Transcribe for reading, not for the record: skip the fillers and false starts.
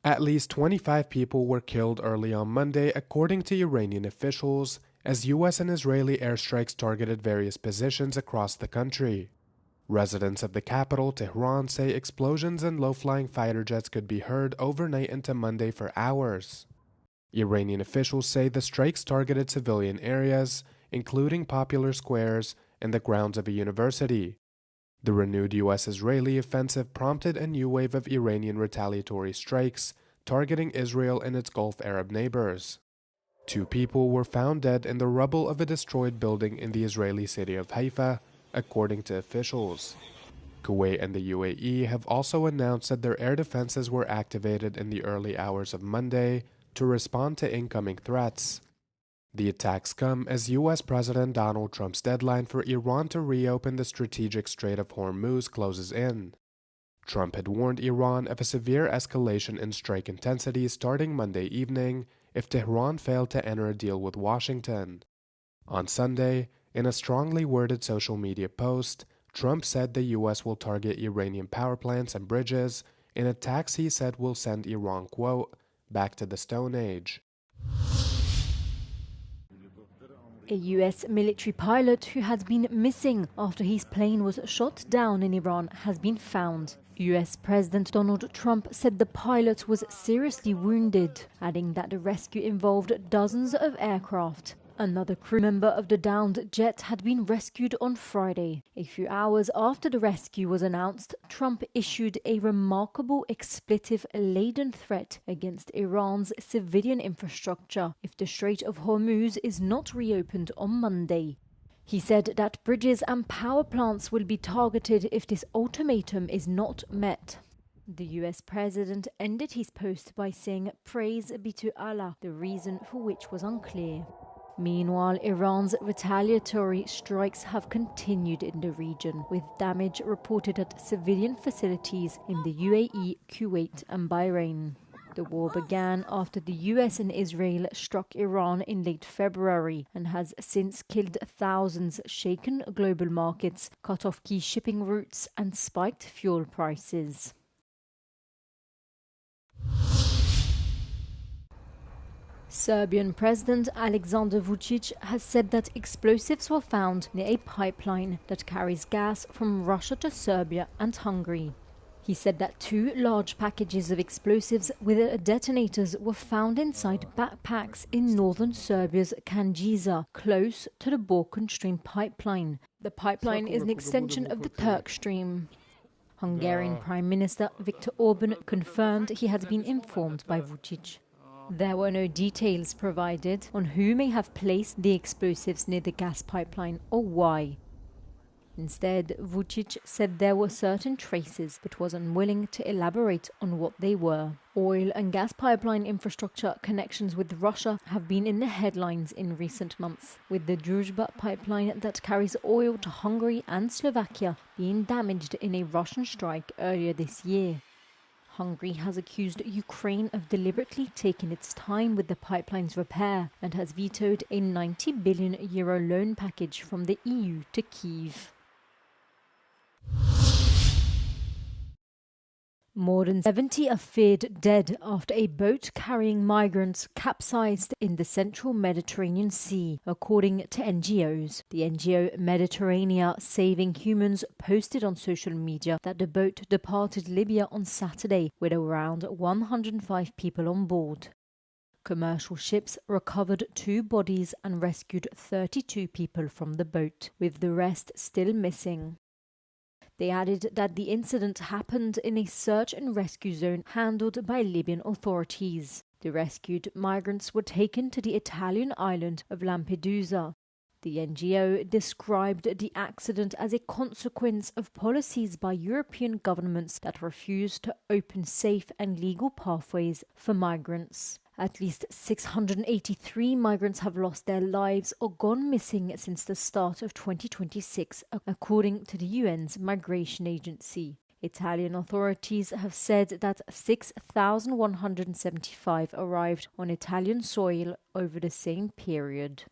At least 25 people were killed early on Monday, according to Iranian officials, as U.S. and Israeli airstrikes targeted various positions across the country. Residents of the capital, Tehran, say explosions and low-flying fighter jets could be heard overnight into Monday for hours. Iranian officials say the strikes targeted civilian areas, including popular squares and the grounds of a university. The renewed U.S.-Israeli offensive prompted a new wave of Iranian retaliatory strikes targeting Israel and its Gulf Arab neighbors. 2 people were found dead in the rubble of a destroyed building in the Israeli city of Haifa, according to officials. Kuwait and the UAE have also announced that their air defenses were activated in the early hours of Monday to respond to incoming threats. The attacks come as U.S. President Donald Trump's deadline for Iran to reopen the strategic Strait of Hormuz closes in. Trump had warned Iran of a severe escalation in strike intensity starting Monday evening if Tehran failed to enter a deal with Washington. On Sunday, in a strongly worded social media post, Trump said the U.S. will target Iranian power plants and bridges in attacks he said will send Iran, quote, back to the Stone Age. A U.S. military pilot who had been missing after his plane was shot down in Iran has been found. U.S. President Donald Trump said the pilot was seriously wounded, adding that the rescue involved dozens of aircraft. Another crew member of the downed jet had been rescued on Friday. A few hours after the rescue was announced, Trump issued a remarkable expletive-laden threat against Iran's civilian infrastructure if the Strait of Hormuz is not reopened on Monday. He said that bridges and power plants will be targeted if this ultimatum is not met. The US president ended his post by saying, "Praise be to Allah," the reason for which was unclear. Meanwhile, Iran's retaliatory strikes have continued in the region, with damage reported at civilian facilities in the UAE, Kuwait and Bahrain. The war began after the US and Israel struck Iran in late February and has since killed thousands, shaken global markets, cut off key shipping routes and spiked fuel prices. Serbian President Aleksandar Vučić has said that explosives were found near a pipeline that carries gas from Russia to Serbia and Hungary. He said that 2 large packages of explosives with detonators were found inside backpacks in northern Serbia's Kanjiza, close to the Balkan Stream pipeline. The pipeline is an extension of the Turk Stream. Hungarian Prime Minister Viktor Orban confirmed he had been informed by Vučić. There were no details provided on who may have placed the explosives near the gas pipeline or why. Instead, Vučić said there were certain traces but was unwilling to elaborate on what they were. Oil and gas pipeline infrastructure connections with Russia have been in the headlines in recent months, with the Druzhba pipeline that carries oil to Hungary and Slovakia being damaged in a Russian strike earlier this year. Hungary has accused Ukraine of deliberately taking its time with the pipeline's repair and has vetoed a €90 billion loan package from the EU to Kyiv. More than 70 are feared dead after a boat carrying migrants capsized in the central Mediterranean Sea, according to NGOs. The NGO Mediterranean Saving Humans posted on social media that the boat departed Libya on Saturday with around 105 people on board. Commercial ships recovered 2 bodies and rescued 32 people from the boat, with the rest still missing. They added that the incident happened in a search and rescue zone handled by Libyan authorities. The rescued migrants were taken to the Italian island of Lampedusa. The NGO described the accident as a consequence of policies by European governments that refuse to open safe and legal pathways for migrants. At least 683 migrants have lost their lives or gone missing since the start of 2026, according to the UN's Migration Agency. Italian authorities have said that 6,175 arrived on Italian soil over the same period.